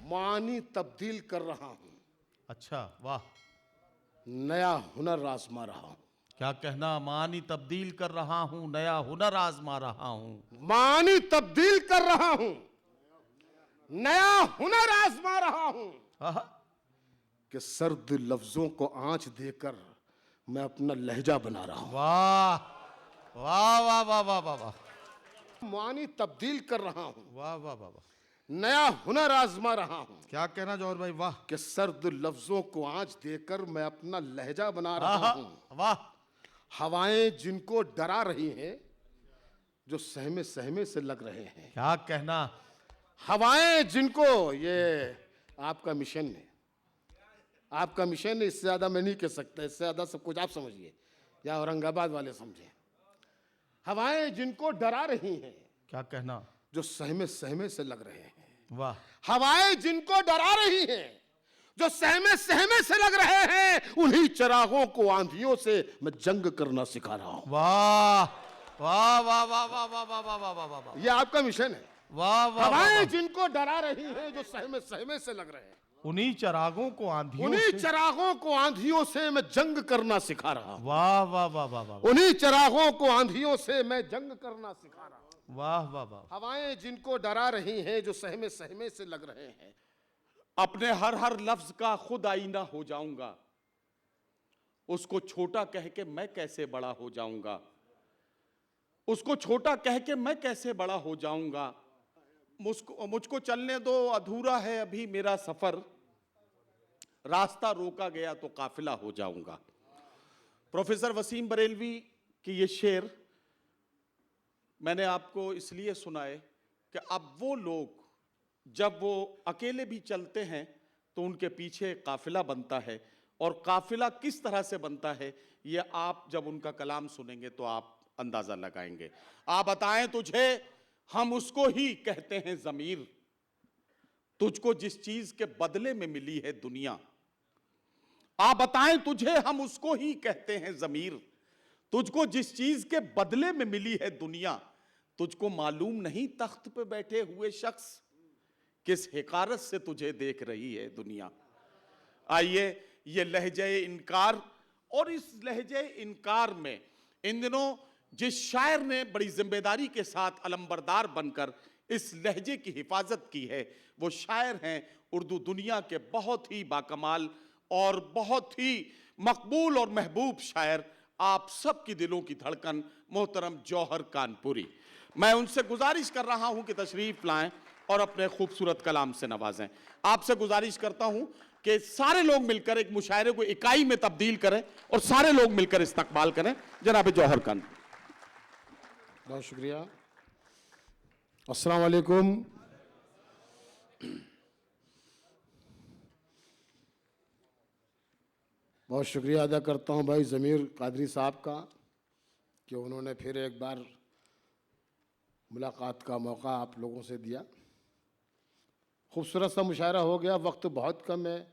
मानी तब्दील कर रहा हूं, अच्छा, वाह। नया हुनर आजमा रहा हूं। क्या कहना, मानी तब्दील कर रहा हूं, नया हुनर आजमा रहा हूं। मानी तब्दील कर रहा हूं, नया हुनर आजमा रहा हूं आहा, कि सर्द लफ्जों को आंच देकर मैं अपना लहजा बना रहा हूं। वाह वाह वाह वाह वाह वाह वाह मानी तब्दील कर रहा हूं, वाह वाह वाह वाह। नया हुनर आजमा रहा हूं क्या कहना जौहर भाई, वाह। कि सर्द लफ्जों को आंच देकर मैं अपना लहजा बना रहा आहा, हूं। वाह। हवाएं जिनको डरा रही हैं, जो सहमे सहमे से लग रहे हैं। क्या कहना, हवाएं जिनको, ये आपका मिशन है, आपका मिशन है, इससे ज्यादा मैं नहीं कह सकता, इससे ज्यादा सब कुछ आप समझिए या औरंगाबाद वाले समझे। हवाएं जिनको डरा रही हैं, क्या कहना, जो सहमे सहमे से लग रहे हैं। वाह। हवाएं जिनको डरा रही हैं, जो सहमे सहमे से लग रहे हैं, उन्हीं चिरागों को आंधियों से मैं जंग करना सिखा रहा हूं। वाह वाह वाह वाह वाह वाह वाह वाह वाह वाह वाह वाह। ये आपका मिशन है। वाह वाह वाह हवाएं वाह। जिनको डरा रही हैं, जो सहमे सहमे से लग रहे हैं, उन्हीं चरागों को आंधियों उन्हीं से। चिरागों को आंधियों से मैं जंग करना सिखा रहा हूं। वाह वाह वाह वाह वाह उन्हीं चिरागों को आंधियों से मैं जंग करना सिखा रहा हूं। वाह वाह वाह। हवाएं जिनको डरा रही हैं, जो सहमे सहमे से लग रहे हैं, अपने हर हर लफ्ज का खुद आईना हो जाऊंगा। उसको छोटा कह के मैं कैसे बड़ा हो जाऊंगा, उसको छोटा कह के मैं कैसे बड़ा हो जाऊंगा। मुझको चलने दो, अधूरा है अभी मेरा सफर, रास्ता रोका गया तो काफिला हो जाऊंगा। प्रोफेसर वसीम बरेलवी की ये शेर मैंने आपको इसलिए सुनाए कि अब वो लोग जब वो अकेले भी चलते हैं तो उनके पीछे काफिला बनता है, और काफिला किस तरह से बनता है ये आप जब उनका कलाम सुनेंगे तो आप अंदाजा लगाएंगे। आप बताएं तुझे, हम उसको ही कहते हैं ज़मीर, तुझको जिस चीज के बदले में मिली है दुनिया। आप बताएं तुझे, हम उसको ही कहते हैं ज़मीर, तुझको जिस चीज के बदले में मिली है दुनिया। तुझको मालूम नहीं तख्त पे बैठे हुए शख्स किस हिकारत से तुझे देख रही है दुनिया। आइए ये लहजे इनकार, और इस लहजे इनकार में इन दिनों जिस शायर ने बड़ी जिम्मेदारी के साथ अलंबरदार बनकर इस लहजे की हिफाजत की है, वो शायर हैं उर्दू दुनिया के बहुत ही बाकमाल और बहुत ही मकबूल और महबूब शायर, आप सबकी दिलों की धड़कन मोहतरम जौहर कानपुरी। मैं उनसे गुजारिश कर रहा हूं कि तशरीफ लाएं और अपने खूबसूरत कलाम से नवाजें। आपसे गुजारिश करता हूं कि सारे लोग मिलकर एक मुशायरे को इकाई में तब्दील करें और सारे लोग मिलकर इस्तकबाल करें जनाब जौहर कानपुरी। बहुत शुक्रिया। अस्सलाम वालेकुम। बहुत शुक्रिया अदा करता हूं भाई ज़मीर कादरी साहब का कि उन्होंने फिर एक बार मुलाकात का मौका आप लोगों से दिया। खूबसूरत सा मुशायरा हो गया, वक्त बहुत कम है,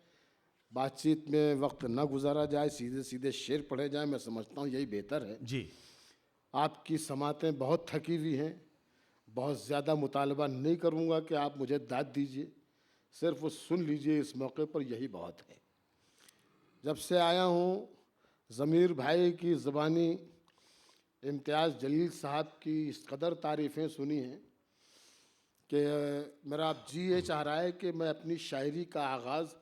बातचीत में वक्त ना गुजारा जाए, सीधे सीधे शेर पढ़े जाए, मैं समझता हूँ यही बेहतर है जी। आपकी समातें बहुत थकी हुई हैं, बहुत ज़्यादा मुतालबा नहीं करूँगा कि आप मुझे दाद दीजिए, सिर्फ वो सुन लीजिए इस मौके पर, यही बहुत है। जब से आया हूँ ज़मीर भाई की ज़बानी इम्तियाज़ जलील साहब की इस कदर तारीफ़ें सुनी हैं कि मेरा आप जी ये चाह रहा है कि मैं अपनी शायरी का आगाज़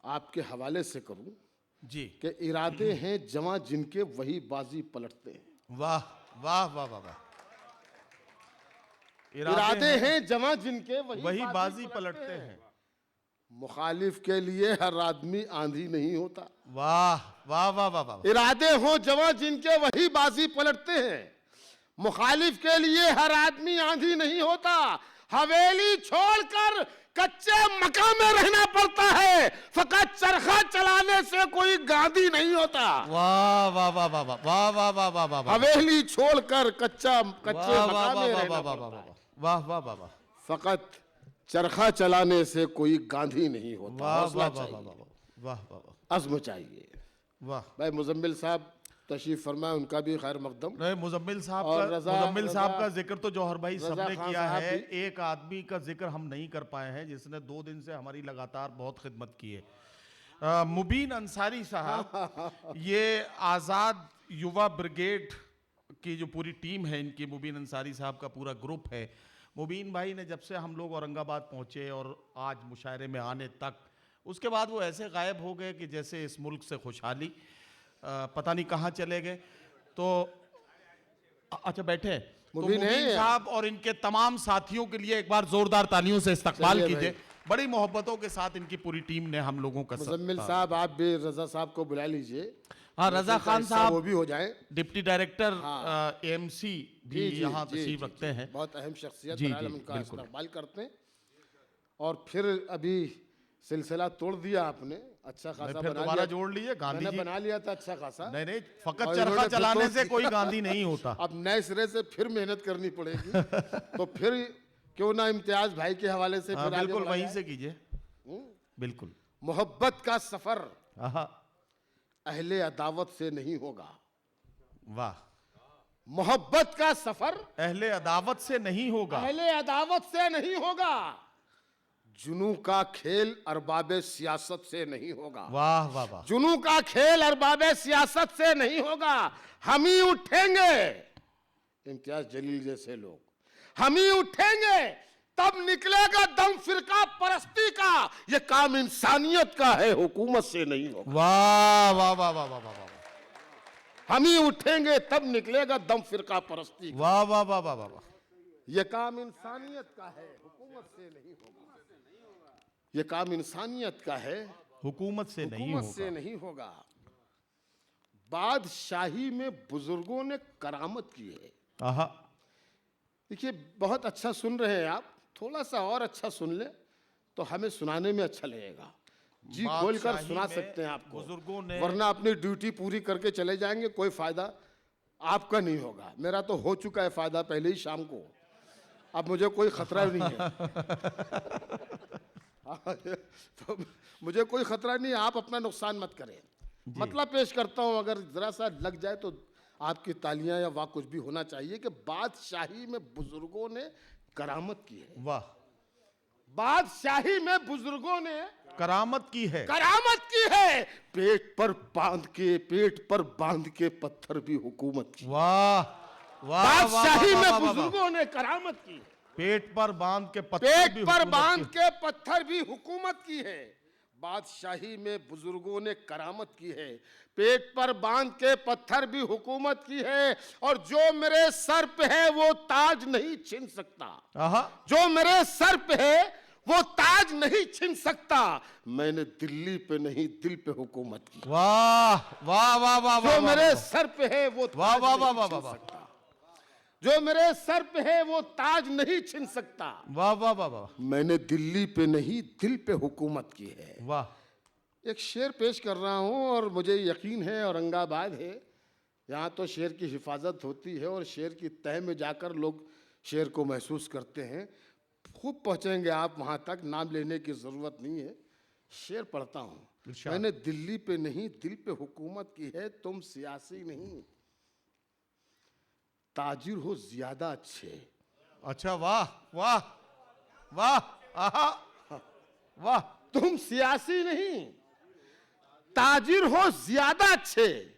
आपके हवाले से करूँ जी। कि इरादे हैं जवां जिनके वही बाजी पलटते हैं। वाह वाह वाह वाह वाह। इरादे हैं जवां जिनके वही बाजी पलटते हैं। मुखालिफ के लिए हर आदमी आंधी नहीं होता। वाह वाह वाह वाह वाह। इरादे हो जवां जिनके वही बाजी पलटते हैं, मुखालिफ के लिए हर आदमी आंधी नहीं होता। हवेली छोड़कर कच्चे मकान में रहना पड़ता है, फकत चरखा चलाने से कोई गांधी नहीं होता। वाह वाह वाह वाह वाह वाह वाह वाह वाह वाह। हवेली छोड़कर कच्चे मकान में रहना वाह पड़ता है, वाह वाह वाह वाह। फकत चरखा चलाने से कोई गांधी नहीं होता। वाह हौसला वाह वाह चाहिए, वाह वाह वाह। अज़्म चाहिए। वाह भाई मुजम्मिल साहब, तशरीफ फरमाए, उनका भी खैर मकदम। नहीं, मुजम्मिल साहब और का रज़ा- मुजम्मिल साहब रज़ा- का जिक्र तो जौहर भाई रज़ा सबने खान किया साहब है। भी- एक आदमी का जिक्र हम नहीं कर पाए हैं जिसने 2 दिन से हमारी लगातार बहुत खिदमत की है। मुबीन अंसारी साहब, ये आज़ाद युवा ब्रिगेड की जो पूरी टीम है इनकी, मुबीन अंसारी साहब का पूरा ग्रुप है। मुबीन भाई ने जब से हम लोग औरंगाबाद पहुँचे और आज मुशायरे में आने तक, उसके बाद वो ऐसे गायब हो गए कि जैसे इस मुल्क से खुशहाली पता नहीं कहाँ चले गए। तो अच्छा बैठे हैं। तो मुबीन है मुबीन या? साहब और इनके तमाम साथियों के लिए एक बार जोरदार तालियों से इस्तकबाल चलिए कीजिए। भाई। बड़ी मोहब्बतों के साथ इनकी पूरी टीम ने हम लोगों का मुजम्मिल साहब, आप भी रजा साहब को बुला लीजिए। हाँ, रजा मौके का खान हिस्सा साहब वो भी हो जाए। डिप्टी डायरेक्टर हाँ। एएमसी भी यहाँ तशरीफ रखते हैं। बहुत अहम शख्सियत, जी, बहरहाल जी, उनका बिल्कुल। इस्तकबाल करते हैं। और फिर अभी सिलसिला तोड़ दिया आपने, अच्छा खासा फिर बना दोबारा लिया। जोड़ लीजिए गांधी मैंने जी। बना लिया था अच्छा खासा। नहीं नहीं, फकत और चरखा इन्होंने चलाने फिर से तो- कोई गांधी नहीं होता। अब नए सिरे से फिर मेहनत करनी पड़ेगी। तो फिर क्यों ना इम्तियाज भाई के हवाले से हाँ, फिर आगे बिल्कुल बढ़ा वहीं जाए। से कीजिए। बिल्कुल। मोहब्बत का सफर आहा, अहले अदावत से नहीं होगा। वाह। मोहब्बत का सफर अहले अदावत से नहीं होगा। अहले अदावत से नहीं होगा। जुनू का खेल अरबाबे सियासत से नहीं होगा। वाह वाह वाह। जुनू का खेल अरबाबे सियासत से नहीं होगा। हम ही उठेंगे, इम्तियाज जलील जैसे लोग, हम ही उठेंगे तब निकलेगा दम फिरका परस्ती का। ये काम इंसानियत का है, हुकूमत से नहीं होगा। वाह वाह वाह वाह वाह वाह। हम ही उठेंगे तब निकलेगा दम फिरका परस्ती का। वाह वाह वाह वाह वाह। ये काम इंसानियत का है, हुकूमत से नहीं होगा। ये काम इंसानियत का है, हुकूमत से नहीं हुकूमत से होगा। नहीं होगा। बादशाही में बुजुर्गों ने करामत की है। आहा, देखिए, बहुत अच्छा सुन रहे हैं आप, थोड़ा सा और अच्छा सुन ले तो हमें सुनाने में अच्छा लगेगा। जी खोल कर बादशाही सुना में सकते हैं आपको, बुजुर्गों ने- वरना अपनी ड्यूटी पूरी करके चले जाएंगे, कोई फायदा आपका नहीं होगा। मेरा तो हो चुका है फायदा पहले ही शाम को, अब मुझे कोई खतरा नहीं है। तो मुझे कोई खतरा नहीं है, आप अपना नुकसान मत करें। मतलब पेश करता हूं, अगर जरा सा लग जाए तो आपकी तालियां या वाह कुछ भी होना चाहिए कि बादशाही में बुजुर्गों ने करामत की है। वाह। बादशाही में बुजुर्गों ने करामत की है। करामत की है। पेट पर बांध के पत्थर भी हुकूमत की। वाह वाह। बादशाही वाह, में वाह, वाह, वाह। बुजुर्गों ने करामत की है। पेट पर बांध के पत्थर पेट भी पर हुकूमत बांध की- के पत्थर भी हुकूमत की है। बादशाही में बुजुर्गों ने करामत की है। पेट पर बांध के पत्थर भी हुकूमत की है। और जो मेरे सर पे है वो ताज नहीं छीन सकता। आहा, जो मेरे सर पे है वो ताज नहीं छीन सकता। मैंने दिल्ली पे नहीं दिल पे हुकूमत की। वाह वाह वाह वाह। जो मेरे सर पे है वो वाह, ताज वाह, नहीं वाह, वाह, छीन वाह, सकता। जो मेरे सर पे है वो ताज नहीं छीन सकता। वाह वाह वाह वाह मैंने दिल्ली पे नहीं दिल पे हुकूमत की है। वाह। एक शेर पेश कर रहा हूँ और मुझे यकीन है औरंगाबाद है, यहाँ तो शेर की हिफाजत होती है और शेर की तह में जाकर लोग शेर को महसूस करते हैं। खूब पहुँचेंगे आप वहाँ तक, नाम लेने की ज़रूरत नहीं है। शेर पढ़ता हूँ। इरशाद। मैंने दिल्ली पे नहीं दिल पे हुकूमत की है। तुम सियासी नहीं ताजिर हो ज़्यादा अच्छे। अच्छा, वाह वाह वाह। आहा, वाह। तुम सियासी नहीं ताजिर हो ज्यादा अच्छे।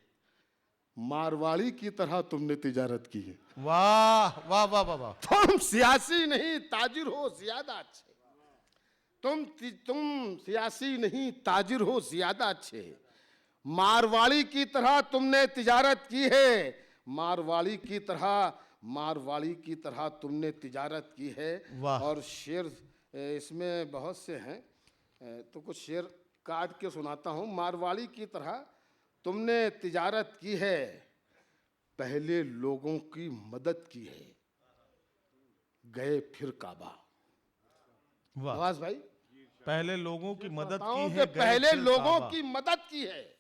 मारवाड़ी की तरह तुमने तिजारत की है। वाह वाह वाह वाह वाह। तुम सियासी नहीं ताजिर हो ज्यादा अच्छे। तुम सियासी नहीं ताजिर हो ज्यादा अच्छे। मारवाड़ी की तरह तुमने तिजारत की है। मारवाड़ी की तरह तुमने तिजारत की है। वाह। और शेर इसमें बहुत से हैं, तो कुछ शेर काट के सुनाता हूँ। मारवाड़ी की तरह तुमने तिजारत की है। पहले लोगों की मदद की है, गए फिर काबा। वाह। नवाज भाई, पहले लोगों की मदद बताऊं की कि है, पहले फिर लोगों काबा। की मदद की है,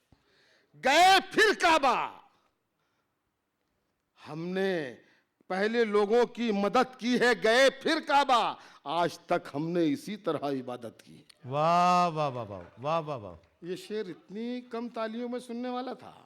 गए फिर काबा। हमने पहले लोगों की मदद की है, गए फिर काबा। आज तक हमने इसी तरह इबादत की। वाह वाह वाह वाह वाह वाह वाह। ये शेर इतनी कम तालियों में सुनने वाला था।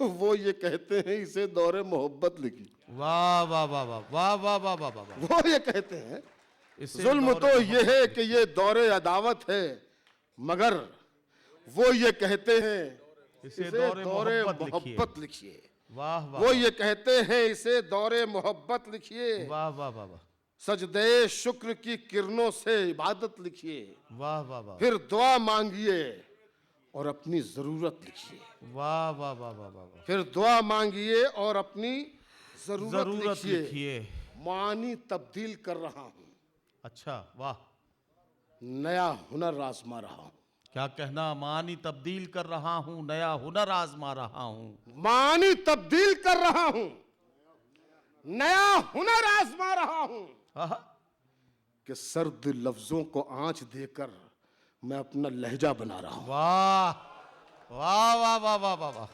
वो ये कहते हैं इसे दौरे मोहब्बत लिखी। वाह वाह वाह वाह वाह वाह वाह वाह वाह वाह। वो ये कहते हैं इसे जुल्म दौरे तो ये है कि ये दौरे अदावत है, मगर वो ये कहते हैं इसे इसे दौरे दौरे मोहब्बत लिखिए। मोहब्बत लिखिए। वाह वाह वो ये कहते हैं इसे दौरे मोहब्बत लिखिए। वाह वाह वाह वाह सजदे शुक्र की किरणों से इबादत लिखिए, वाह वाह वाह फिर दुआ मांगिए और अपनी जरूरत लिखिए। वाह वाह वाह वाह वाह। फिर दुआ मांगिए और अपनी जरूरत जरूरत लिखिए। लिखिए। मानी तब्दील कर रहा हूं, अच्छा वाह, नया हुनर आजमा रहा हूं। क्या कहना, मानी तब्दील कर रहा हूं, नया हुनर आजमा रहा हूं। मानी तब्दील कर रहा हूं, नया हुनर आजमा रहा हूं। आहा, कि सर्द लफ्जों को आंच देकर मैं अपना लहजा बना रहा हूं। वाह वाह वाह वाह वाह वाह वाह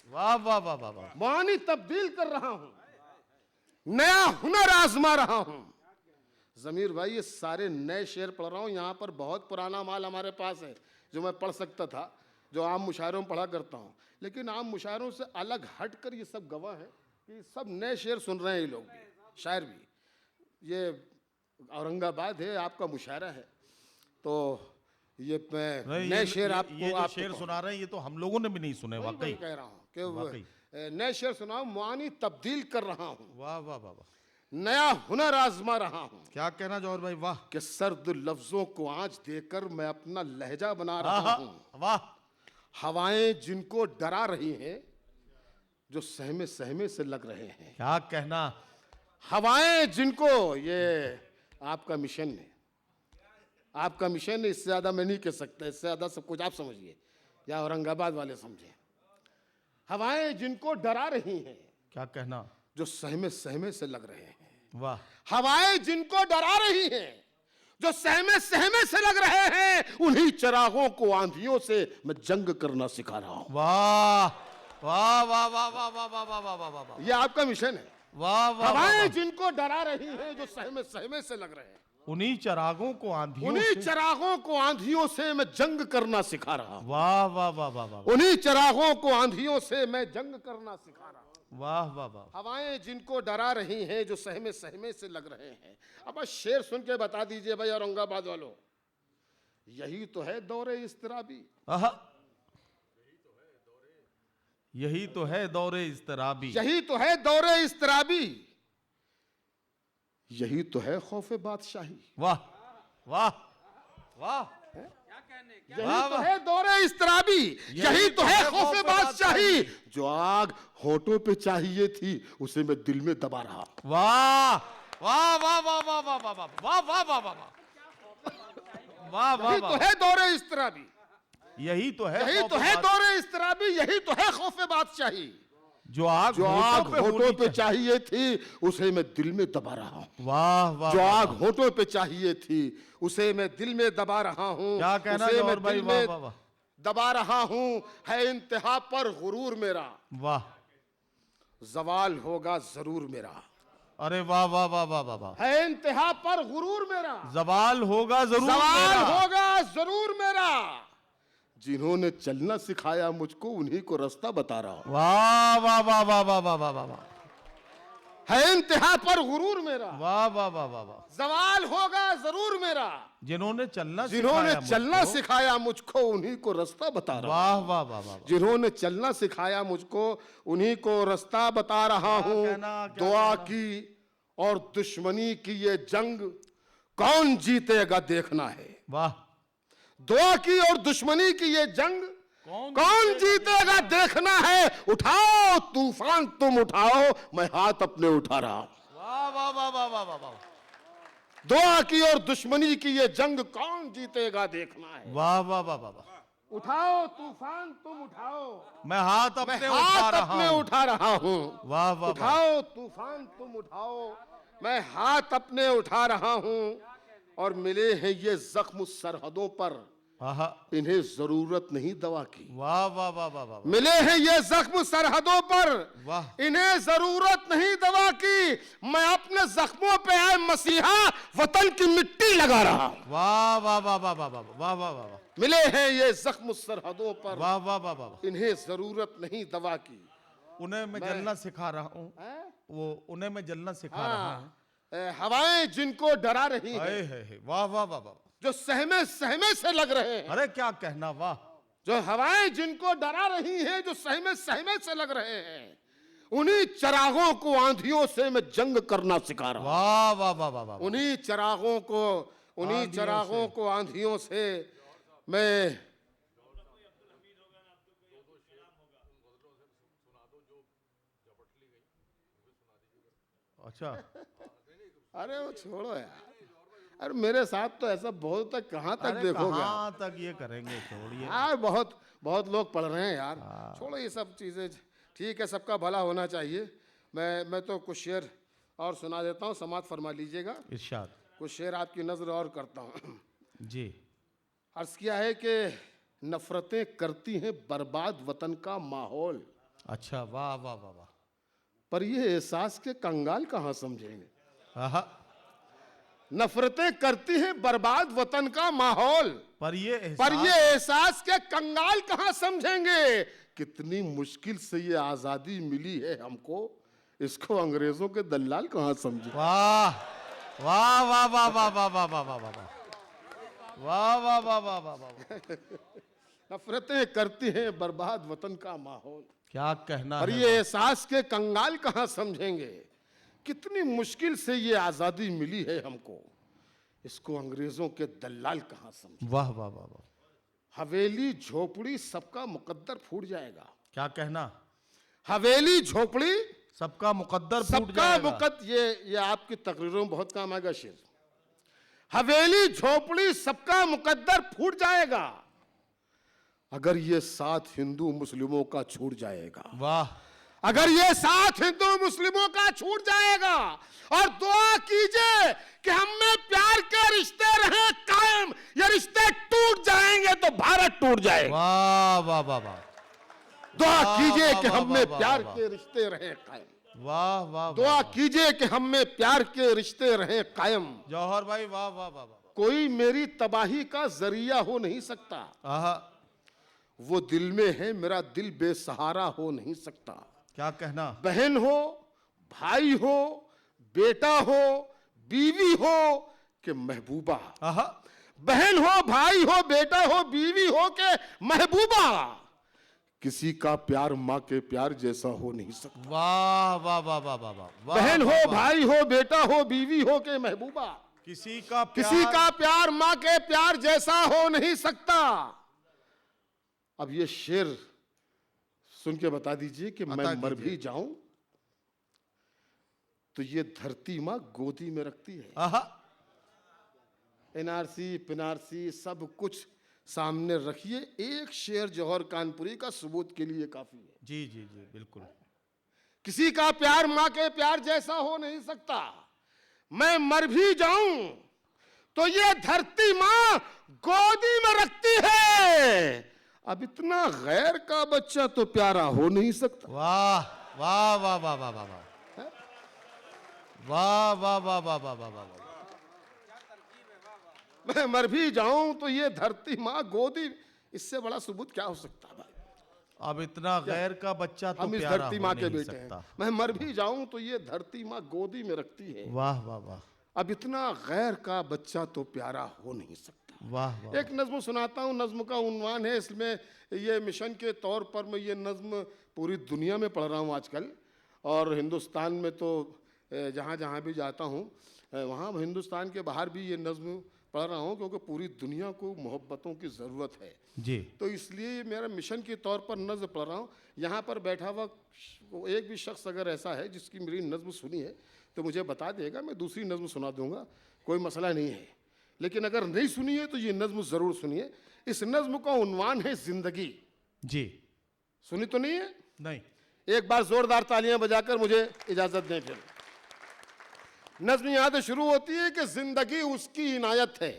वाह वाह वाह वाह वाह। मानी तब्दील कर रहा हूं, नया हुनर आजमा रहा हूं। जमीर भाई ये सारे नए शेर पढ़ रहा हूं, यहां पर बहुत पुराना माल हमारे पास है जो मैं पढ़ सकता था, जो आम मुशायरों में पढ़ा करता हूं, लेकिन आम मुशायरों से अलग हटकर ये सब गवाह है कि सब नए शेर सुन रहे हैं। ये लोग भी, शायर भी। ये औरंगाबाद है, आपका मुशायरा है, तो ये मैं नहीं, नए ये शेर आपको ये जो आपको शेर सुना रहे हैं ये तो हम लोगों ने भी नहीं सुने। वही वाकई कह रहा हूं कि वाकई। नए शेर सुनाओ। मानी तब्दील कर रहा हूं, वाह वाह वाह वाह। नया हुनर आजमा रहा हूं। क्या कहना जौहर भाई, वाह। कि सर्द लफ्जों को आंच देकर मैं अपना लहजा बना रहा आहा, हूं। वाह। हवाएं जिनको डरा रही हैं, जो सहमे सहमे से लग रहे हैं। क्या कहना, हवाएं जिनको, ये आपका मिशन है, आपका मिशन है, इससे ज्यादा मैं नहीं कह सकता, इससे ज्यादा सब कुछ आप समझिए या औरंगाबाद वाले समझे। हवाएं जिनको डरा रही हैं, क्या कहना, जो सहमे सहमे से लग रहे हैं। वाह। हवाएं जिनको डरा रही हैं, जो सहमे सहमे से लग रहे हैं, उन्हीं चिरागों को आंधियों से मैं जंग करना सिखा रहा हूं। वाह वाह वाह वाह वाह वाह वाह वाह वाह वाह वाह। ये आपका मिशन है। वाह वाह हवाएं जिनको डरा रही हैं, जो सहमे सहमे से लग रहे हैं, उन्हीं चरागों को आंधियों उन्हीं से। चिरागों को आंधियों से मैं जंग करना सिखा रहा हूं। वाह वाह वाह वाह वाह उन्हीं चिरागों को आंधियों से मैं जंग करना सिखा रहा हूं। वाह वाह वाह। हवाएं जिनको डरा रही हैं, जो सहमे सहमे से लग रहे हैं। अब बस शेर सुन के बता दीजिए भाई औरंगाबाद वालों, यही तो है दौरे इस्तराबी। आहा, यही तो है दौरे इस्तराबी। यही तो है दौरे इस्तराबी, यही तो है खौफे बादशाही। वाह वाह वाह। यही तो है दौरे इस्तराबी, यही तो है खौफे बादशाही। जो आग होठों पे चाहिए थी, उसे मैं दिल में दबा रहा। वाह वाह वाह वाह वाह वाह वाह वाह वाह वाह वाह वाह वाह वाह यही तो वाह। है दौरे इस्तराबी, यही तो है, यही तो है दौरे इस्तराबी, यही तो है खौफे बादशाही। जो आग होठों पे चाहिए थी, उसे मैं दिल में दबा रहा हूं। वाह वाह। जो आग होठों पे चाहिए थी, उसे मैं दिल में दबा रहा हूं। क्या कहना उसे जौहर मैं भाई, दिल वाह में वाह वाह। दबा रहा हूं। है इंतहा पर गुरूर मेरा, वाह। जवाल होगा जरूर मेरा। अरे वाह वाह वाह वाह वाह वाह। है इंतहा पर गुरूर मेरा, जवाल होगा जरूर जवाल मेरा। होगा जरूर मेरा। जिन्होंने चलना सिखाया मुझको, उन्हीं को रास्ता बता रहा हूं। वाह वाह वाह वाह वाह वाह वाह वाह। है इंतहा पर गुरूर मेरा, वाह वाह वाह वाह वाह। जवाल होगा जरूर मेरा। जिन्होंने चलना चलना सिखाया मुझको, उन्हीं को रास्ता बता रहा हूं। वाह वाह वाह वाह। जिन्होंने चलना सिखाया मुझको, उन्हीं को रास्ता बता रहा हूं। दुआ की और दुश्मनी की ये जंग कौन जीतेगा देखना है। वाह। दुआ की और दुश्मनी की ये जंग कौन जीतेगा देखना है। उठाओ तूफान तुम उठाओ, मैं हाथ अपने उठा रहा हूं। वाह वाह वाह वाह वाह वाह वाह। दुआ की और दुश्मनी की ये जंग कौन जीतेगा देखना है। वाह वाह वाह वाह वाह। उठाओ तूफान तुम उठाओ, मैं हाथ मैं अपने हाथ उठा अपने रहा हूं। उठा रहा हूं। वाह वाह वाह। उठाओ तूफान तुम उठाओ, मैं हाथ अपने उठा रहा हूं। और मिले हैं ये जख्म सरहदों पर, आहा। इन्हें जरूरत नहीं दवा की। वाह वाह वाह वाह वाह। मिले हैं ये जख्म सरहदों पर, वाह। इन्हें जरूरत नहीं दवा की। मैं अपने जख्मों पे आए मसीहा, वतन की मिट्टी लगा रहा हूं। वाह वाह वाह वाह वाह वाह वाह वाह वाह। मिले हैं ये जख्म सरहदों पर, वाह वाह वाह वाह। इन्हें जरूरत नहीं दवा की। उन्हें मैं जलना सिखा रहा हूँ, वो उन्हें मैं जलना सिखा रहा हूँ। हवाएं जिनको डरा रही हैं, हाय हाय हाय, वाह वाह वाह वाह। जो सहमे सहमे से लग रहे हैं, अरे क्या कहना, वाह। जो हवाएं जिनको डरा रही हैं, जो सहमे सहमे से लग रहे हैं, उन्हीं चरागों को आंधियों से मैं जंग करना सिखा रहा हूं। वाह वाह वाह वाह वाह। उन्हीं चरागों को आंधियों से मैं अच्छा, अरे वो छोड़ो यार, अरे मेरे साथ तो ऐसा बहुत तक कहाँ तक देखोगे आप? कहाँ तक ये करेंगे, छोड़िए। यार बहुत बहुत लोग पढ़ रहे हैं यार, छोड़ो ये सब चीजें। ठीक है, सबका भला होना चाहिए। मैं तो कुछ शेर और सुना देता हूँ, समात फरमा लीजिएगा। इरशाद। कुछ शेर आपकी नजर और करता हूँ। जी। अर्ज किया है कि नफरतें करती हैं बर्बाद वतन का माहौल, अच्छा, वाह वाह वाह वाह। पर ये एहसास के कंगाल कहाँ समझेंगे। आहा, नफरतें करती हैं बर्बाद वतन का माहौल, पर ये एहसास के कंगाल कहाँ समझेंगे। कितनी मुश्किल से ये आजादी मिली है हमको, इसको अंग्रेजों के दलाल कहाँ समझे। वाह वाह वाह वाह वाह वाह वाह वाह वाह वाह वाह वाह वाह वाह वाह वाह। नफरतें करती हैं बर्बाद वतन का माहौल, क्या कहना और है। ये एहसास के कंगाल कहाँ समझेंगे। कितनी मुश्किल से ये आजादी मिली है हमको, इसको अंग्रेजों के दलाल कहाँ समझे। वाह वाह वाह वाह। हवेली झोपड़ी सबका मुकद्दर फूट जाएगा। क्या कहना, हवेली झोपड़ी सबका मुकद्दर फूट सबका जाएगा। ये आपकी तकरीरों में बहुत काम आएगा शेर। हवेली झोपड़ी सबका मुकद्दर फूट जाएगा, अगर ये साथ हिंदू मुस्लिमों का छूट जाएगा। वाह, अगर ये साथ हिंदू मुस्लिमों का छूट जाएगा। और दुआ कीजिए कि हम में प्यार के रिश्ते रहे कायम, ये रिश्ते टूट जाएंगे तो भारत टूट जाएगा। वाह वाह वाह वाह। दुआ वाह, कीजिए वाह, कि वाह, हम में वाह, प्यार वाह। के रिश्ते रहे कायम। वाह वाह। दुआ कीजिए कि हम में प्यार के रिश्ते रहे कायम। जौहर भाई, वाह वाह वाह वाह। कोई मेरी तबाही का जरिया हो नहीं सकता, आहा, वो दिल में है मेरा दिल बेसहारा हो नहीं सकता। क्या कहना, बहन हो, भाई हो, बेटा हो, बीवी हो कि महबूबा। आहा, बहन हो, भाई हो, बेटा हो, बीवी हो के महबूबा, किसी का प्यार माँ के प्यार जैसा हो नहीं सकता। वाह वाह वाह वाह वाह वाह। बहन हो, भाई हो, बेटा हो, बीवी हो के महबूबा, किसी का प्यार माँ के प्यार जैसा हो नहीं सकता। अब ये शेर सुन के बता दीजिए कि मैं मर भी जाऊं तो ये धरती माँ गोदी में रखती है। आहा, एनआरसी पिनारसी सब कुछ सामने रखिए, एक शेर जौहर कानपुरी का सबूत के लिए काफी है। जी जी जी, बिल्कुल। किसी का प्यार माँ के प्यार जैसा हो नहीं सकता। मैं मर भी जाऊं तो ये धरती माँ गोदी में रखती है। अब इतना गैर का बच्चा तो प्यारा हो नहीं सकता। वाह वाह वाह वाह वाह वाह वाह वाह वाह वाह वाह वाह वाह वाह। मैं मर भी जाऊं तो ये धरती माँ गोदी, इससे बड़ा सबूत क्या हो सकता है भाई। अब इतना गैर का बच्चा तो हम इस प्यारा धरती हो माँ के नहीं बेटे हैं। सकता। मैं मर भी जाऊं तो ये धरती माँ गोदी में रखती है। वाह वाह वाह अब इतना गैर का बच्चा तो प्यारा हो नहीं सकता। वाह वाह। एक नज्म सुनाता हूँ, नज्म का उन्वान है, इसमें ये मिशन के तौर पर मैं ये नज्म पूरी दुनिया में पढ़ रहा हूँ आजकल, और हिंदुस्तान में तो जहाँ जहाँ भी जाता हूँ वहाँ हिंदुस्तान के बाहर भी ये नज्म पढ़ रहा हूँ, क्योंकि पूरी दुनिया को मोहब्बतों की ज़रूरत है जी। तो इसलिए मेरा मिशन के तौर पर नज्म पढ़ रहा हूँ। यहाँ पर बैठा हुआ एक भी शख्स अगर ऐसा है जिसकी मेरी नज्म सुनी है तो मुझे बता देगा, मैं दूसरी नज्म सुना दूंगा, कोई मसला नहीं है। लेकिन अगर नहीं सुनी है तो ये नज्म ज़रूर सुनिए। इस नज्म का उन्वान है जिंदगी। जी। सुनी तो नहीं है? नहीं। एक बार जोरदार तालियां बजाकर मुझे इजाजत दें। फिर नज्म यहां से शुरू होती है कि जिंदगी उसकी इनायत है,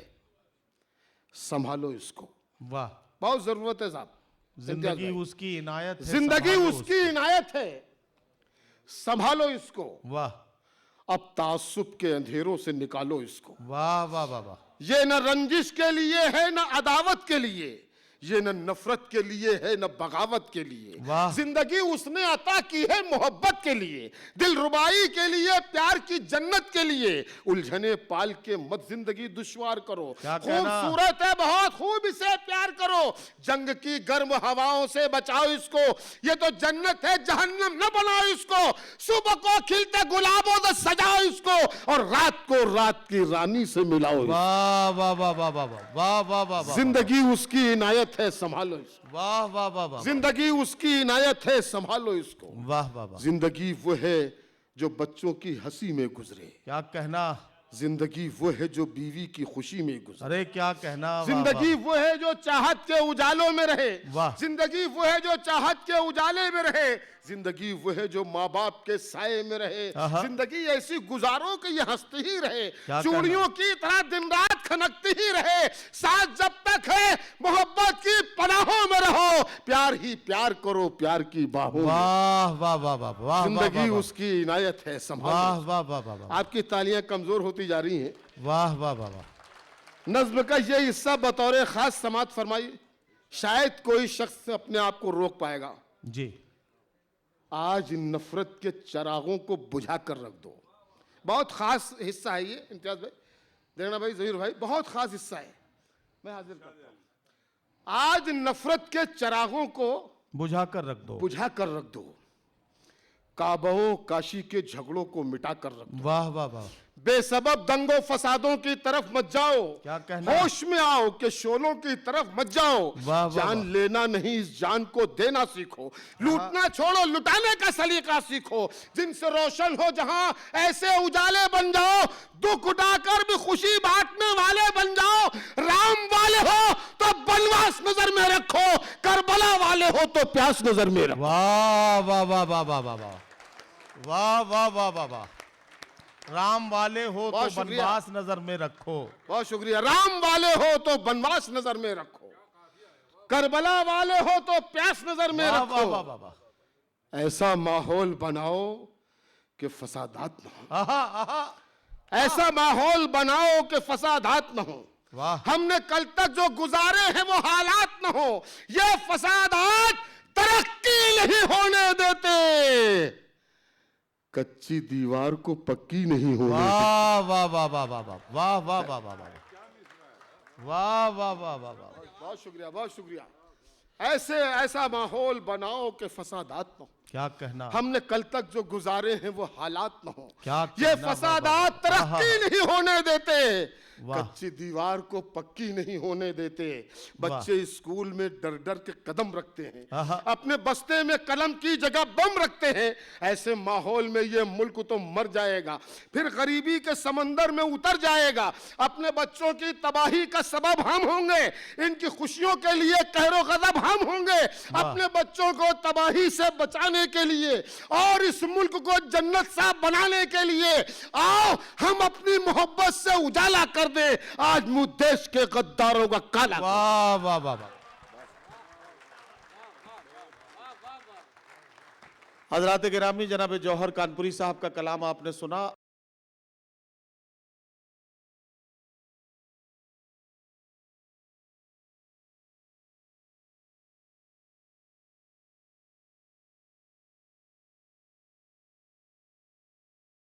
संभालो इसको। वाह। बहुत जरूरत है साहब। जिंदगी उसकी इनायत है, जिंदगी संभालो उसकी इनायत है, संभालो इसको। वाह अब तासुब के अंधेरों से निकालो इसको। वाह वाह वाह वाह। ये न रंजिश के लिए है न अदावत के लिए, ये न नफरत के लिए है न बगावत के लिए। वाह। जिंदगी उसने अता की है मोहब्बत के लिए, दिल रुबाई के लिए, प्यार की जन्नत के लिए। उलझने पाल के मत जिंदगी दुश्वार करो, क्या कहना? खूबसूरत है बहुत, खूब इसे प्यार करो। जंग की गर्म हवाओं से बचाओ इसको, ये तो जन्नत है जहन्नम न बनाओ इसको। सुबह को खिलते गुलाबों से सजाओ इसको, और रात को रात की रानी से मिलाओ इसको। वाह वाह वाह वाह वाह वाह वाह वाह वाह वाह, जिंदगी उसकी इनायत है, संभालो इसको। वाह वाह वाह वाह, जिंदगी उसकी इनायत है, संभालो इसको। वाह वाह वाह, जिंदगी वो है जो बच्चों की हंसी में गुजरे, क्या कहना? जिंदगी वो है जो बीवी की खुशी में गुजरे। अरे क्या कहना? वाह, जिंदगी वो है जो चाहत के उजालों में रहे, वाह। जिंदगी वो है जो चाहत के उजाले में रहे, जिंदगी वो है जो माँ बाप के साए में रहे। आहा। जिंदगी ऐसी गुजारो कि ये हंसती ही रहे, क्या चूड़ियों की तरह दिन रात खनकती ही रहे। साथ जब तक है मोहब्बत की पनाहों में रहो, प्यार ही प्यार करो प्यार की बाहों में। वाह वाह वाह वाह वाह, जिंदगी उसकी इनायत है, वाह संभालो। वाह वाह वाह वाह, आपकी तालियां कमजोर होती जा रही हैं। वाह वाह वाह वाह, नज्म का ये हिस्सा बतौर खास समात फरमाई, शायद कोई शख्स अपने आप को रोक पाएगा। जी आज नफरत के चरागों को बुझा कर रख दो। बहुत खास हिस्सा है ये, इम्तियाज भाई, देना भाई, जहीर भाई, बहुत खास हिस्सा है, मैं हाजिर करता हूं। आज नफरत के चरागों को बुझा कर रख दो, बुझा कर रख दो, काबो काशी के झगड़ों को मिटा कर रख दो। वाह वाह वाह, बेसबब दंगों फसादों की तरफ मत जाओ, क्या कहना? होश में आओ कि शोलों की तरफ मत जाओ। वाह, वाह, जान वाह। लेना नहीं, इस जान को देना सीखो। लूटना छोड़ो, लुटाने का सलीका सीखो। जिनसे रोशन हो जहां ऐसे उजाले बन जाओ, दुख उठाकर भी खुशी बांटने वाले बन जाओ। राम वाले हो तो बनवास नजर में रखो, करबला वाले हो तो प्यास नजर में रखो। वाह वाह वाह वाह वाह वाह वाह, वाह वाह वाह वाह वाह, राम वाले हो तो बहुत शुक्रिया। बनवास नजर में रखो। बहुत शुक्रिया। राम वाले हो तो बनवास नजर में रखो, करबला वाले हो तो प्यास नजर में वाह वाह रखो। वाह वाह वाह, ऐसा माहौल बनाओ कि फसादात न हो, आहा आहा, ऐसा माहौल बनाओ कि फसादात न हो। वाह हमने कल तक जो गुजारे हैं वो हालात न हो। ये फसादात तरक्की नहीं होने देते, कच्ची दीवार को पक्की नहीं होने देते। वाह वाह वाह वाह वाह वाह, वाह वाह वाह वाह वाह, वाह वाह वाह वाह वाह, बहुत शुक्रिया, बहुत शुक्रिया। ऐसा माहौल बनाओ कि फसादात न हो। क्या कहना? हमने कल तक जो गुजारे हैं वो हालात न हो। क्या ये कहना? फसादात वाह, वाह, तरक्की नहीं होने देते, वाह। कच्ची दीवार को पक्की नहीं होने देते। बच्चे स्कूल में डर डर के कदम रखते हैं, आहा। अपने बस्ते में कलम की जगह बम रखते हैं। ऐसे माहौल में ये मुल्क तो मर जाएगा, फिर गरीबी के समंदर में उतर जाएगा। अपने बच्चों की तबाही का सबब हम होंगे, इनकी खुशियों के लिए कहरो गजब हम होंगे। अपने बच्चों को तबाही से बचाने के लिए और इस मुल्क को जन्नत सा बनाने के लिए आओ हम अपनी मोहब्बत से उजाला कर दे आज मुझ देश के गद्दारों का काला। वाह वाह वाह वाह, हजरात गिरामी, जनाब जौहर कानपुरी साहब का कलाम आपने सुना।